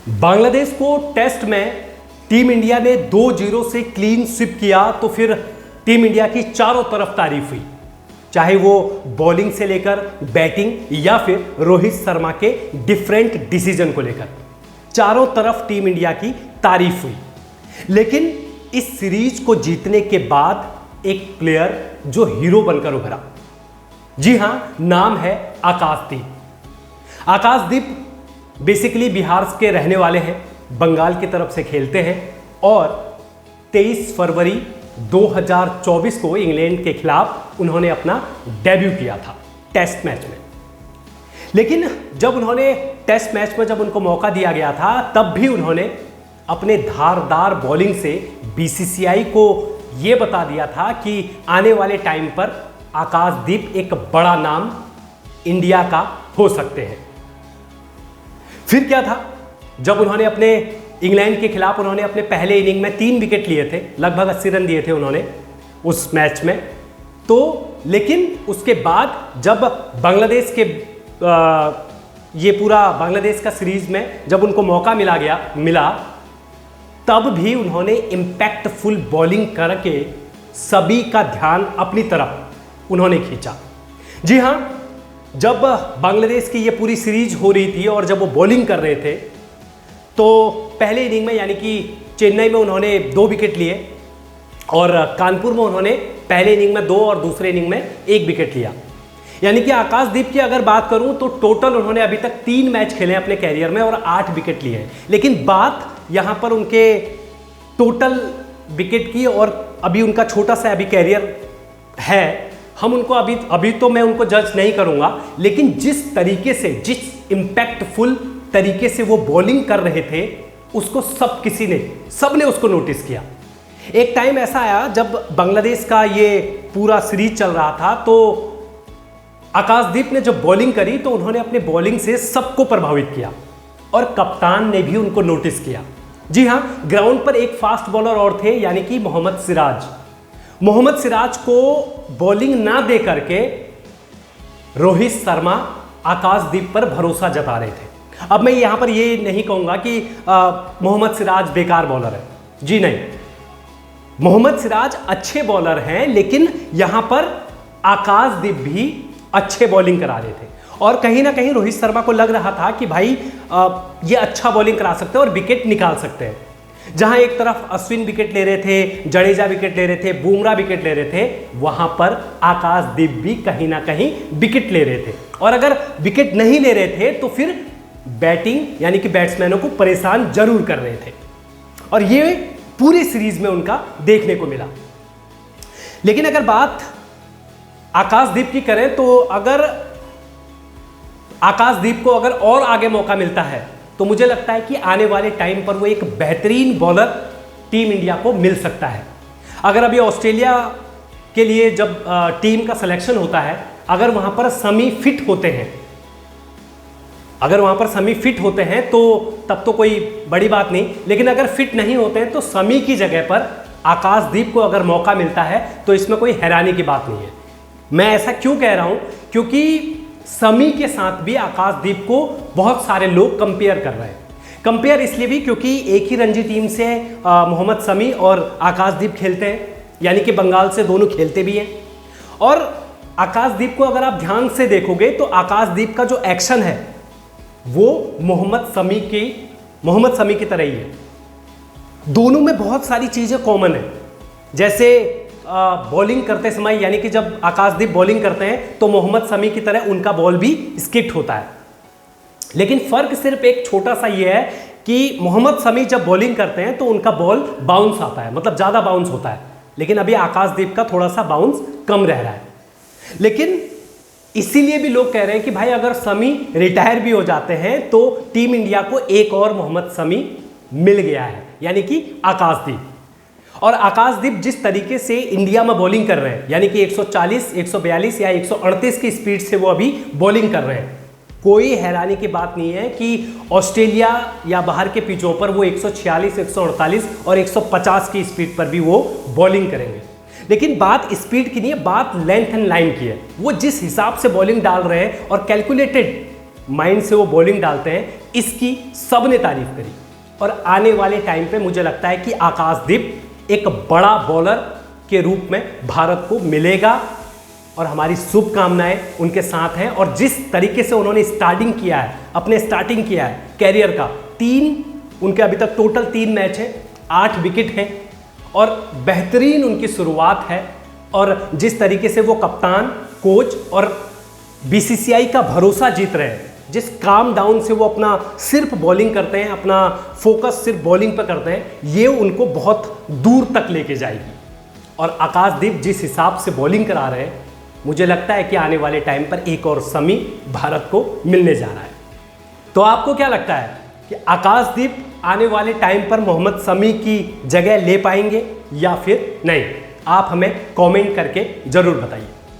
बांग्लादेश को टेस्ट में team India ने 2-0 से क्लीन स्वीप किया तो फिर टीम इंडिया की चारों तरफ तारीफ हुई, चाहे वो बॉलिंग से लेकर बैटिंग या फिर रोहित शर्मा के डिफरेंट डिसीजन को लेकर चारों तरफ टीम इंडिया की तारीफ हुई। लेकिन इस सीरीज को जीतने के बाद एक प्लेयर जो हीरो बनकर उभरा, जी हां, नाम है आकाशदीप। आकाशदीप बेसिकली बिहार के रहने वाले हैं, बंगाल की तरफ से खेलते हैं और 23 फरवरी 2024 को इंग्लैंड के खिलाफ उन्होंने अपना डेब्यू किया था टेस्ट मैच में। लेकिन जब उन्होंने टेस्ट मैच में जब उनको मौका दिया गया था तब भी उन्होंने अपने धारदार बॉलिंग से बीसीसीआई को यह बता दिया था कि आने वाले टाइम पर आकाशदीप एक बड़ा नाम इंडिया का हो सकते हैं। फिर क्या था, जब उन्होंने अपने इंग्लैंड के खिलाफ उन्होंने अपने पहले इनिंग में 3 विकेट लिए थे, लगभग 80 रन दिए थे उन्होंने उस मैच में। तो लेकिन उसके बाद जब बांग्लादेश के ये पूरा बांग्लादेश का सीरीज में जब उनको मौका मिला तब भी उन्होंने इंपैक्टफुल बॉलिंग करके सभी का ध्यान अपनी तरफ उन्होंने खींचा। जी हां, जब बांग्लादेश की ये पूरी सीरीज हो रही थी और जब वो बॉलिंग कर रहे थे तो पहले इनिंग में यानी कि चेन्नई में उन्होंने 2 विकेट लिए और कानपुर में उन्होंने पहले इनिंग में 2 और दूसरे इनिंग में 1 विकेट लिया। यानी कि आकाशदीप की अगर बात करूं तो टोटल उन्होंने अभी तक 3 मैच खेले हैं अपने कैरियर में और 8 विकेट लिए हैं। लेकिन बात यहां पर उनके टोटल विकेट की और अभी उनका छोटा सा अभी कैरियर है, हम उनको अभी तो मैं उनको जज नहीं करूंगा, लेकिन जिस तरीके से, जिस इंपैक्टफुल तरीके से वो बॉलिंग कर रहे थे उसको सबने उसको नोटिस किया। एक टाइम ऐसा आया जब बांग्लादेश का ये पूरा सीरीज चल रहा था तो आकाशदीप ने जब बॉलिंग करी तो उन्होंने अपने बॉलिंग से सबको प्रभावित किया और कप्तान ने भी उनको नोटिस किया। जी हां, ग्राउंड पर एक फास्ट बॉलर और थे यानी कि मोहम्मद सिराज को बॉलिंग ना दे करके रोहित शर्मा आकाशदीप पर भरोसा जता रहे थे। अब मैं यहां पर ये नहीं कहूंगा कि मोहम्मद सिराज बेकार बॉलर है, जी नहीं, मोहम्मद सिराज अच्छे बॉलर हैं, लेकिन यहां पर आकाशदीप भी अच्छे बॉलिंग करा रहे थे और कहीं ना कहीं रोहित शर्मा को लग रहा था कि भाई ये अच्छा बॉलिंग करा सकते हैं और विकेट निकाल सकते हैं। जहां एक तरफ अश्विन विकेट ले रहे थे, जडेजा विकेट ले रहे थे, बुमराह विकेट ले रहे थे, वहां पर आकाशदीप भी कहीं ना कहीं विकेट ले रहे थे और अगर विकेट नहीं ले रहे थे तो फिर बैटिंग यानी कि बैट्समैनों को परेशान जरूर कर रहे थे और ये पूरी सीरीज में उनका देखने को मिला। लेकिन अगर बात आकाशदीप की करें तो अगर आकाशदीप को अगर और आगे मौका मिलता है तो मुझे लगता है कि आने वाले टाइम पर वो एक बेहतरीन बॉलर टीम इंडिया को मिल सकता है। अगर अभी ऑस्ट्रेलिया के लिए जब टीम का सिलेक्शन होता है, अगर वहां पर समी फिट होते हैं तो तब तो कोई बड़ी बात नहीं, लेकिन अगर फिट नहीं होते हैं तो समी की जगह पर आकाशदीप को अगर मौका मिलता है तो इसमें कोई हैरानी की बात नहीं है। मैं ऐसा क्यों कह रहा हूं, क्योंकि समी के साथ भी आकाशदीप को बहुत सारे लोग कंपेयर कर रहे हैं। कंपेयर इसलिए भी क्योंकि एक ही रणजी टीम से मोहम्मद शमी और आकाशदीप खेलते हैं, यानी कि बंगाल से दोनों खेलते भी हैं। और आकाशदीप को अगर आप ध्यान से देखोगे तो आकाशदीप का जो एक्शन है वो मोहम्मद शमी की तरह ही है। दोनों में बहुत सारी चीजें कॉमन है, जैसे बॉलिंग करते समय यानी कि जब आकाशदीप बॉलिंग करते हैं तो मोहम्मद शमी की तरह उनका बॉल भी स्किट होता है। लेकिन फर्क सिर्फ एक छोटा सा ये है कि मोहम्मद शमी जब बॉलिंग करते हैं तो उनका बॉल बाउंस आता है, मतलब ज़्यादा बाउंस होता है, लेकिन अभी आकाशदीप का थोड़ा सा बाउंस कम रह रहा है। लेकिन इसीलिए भी लोग कह रहे हैं कि भाई अगर शमी रिटायर भी हो जाते हैं तो टीम इंडिया को एक और मोहम्मद शमी मिल गया है, यानी कि आकाशदीप। और आकाशदीप जिस तरीके से इंडिया में बॉलिंग कर रहे हैं, यानी कि 140, 142 या 138 की स्पीड से वो अभी बॉलिंग कर रहे हैं, कोई हैरानी की बात नहीं है कि ऑस्ट्रेलिया या बाहर के पिचों पर वो 146, 148 और 150 की स्पीड पर भी वो बॉलिंग करेंगे। लेकिन बात स्पीड की नहीं है, बात लेंथ एंड लाइन की है। वो जिस हिसाब से बॉलिंग डाल रहे हैं और कैलकुलेटेड माइंड से वो बॉलिंग डालते हैं, इसकी सबने तारीफ करी। और आने वाले टाइम पे मुझे लगता है कि आकाशदीप एक बड़ा बॉलर के रूप में भारत को मिलेगा और हमारी शुभकामनाएं उनके साथ हैं। और जिस तरीके से उन्होंने स्टार्टिंग किया है कैरियर का, उनके अभी तक टोटल 3 मैच है, 8 विकेट हैं और बेहतरीन उनकी शुरुआत है। और जिस तरीके से वो कप्तान, कोच और बीसीसीआई का भरोसा जीत रहे हैं, जिस काम डाउन से वो अपना सिर्फ बॉलिंग करते हैं, अपना फोकस सिर्फ बॉलिंग पर करते हैं, ये उनको बहुत दूर तक लेके जाएगी। और आकाशदीप जिस हिसाब से बॉलिंग करा रहे हैं, मुझे लगता है कि आने वाले टाइम पर एक और शमी भारत को मिलने जा रहा है। तो आपको क्या लगता है कि आकाशदीप आने वाले टाइम पर मोहम्मद शमी की जगह ले पाएंगे या फिर नहीं? आप हमें कमेंट करके जरूर बताइए।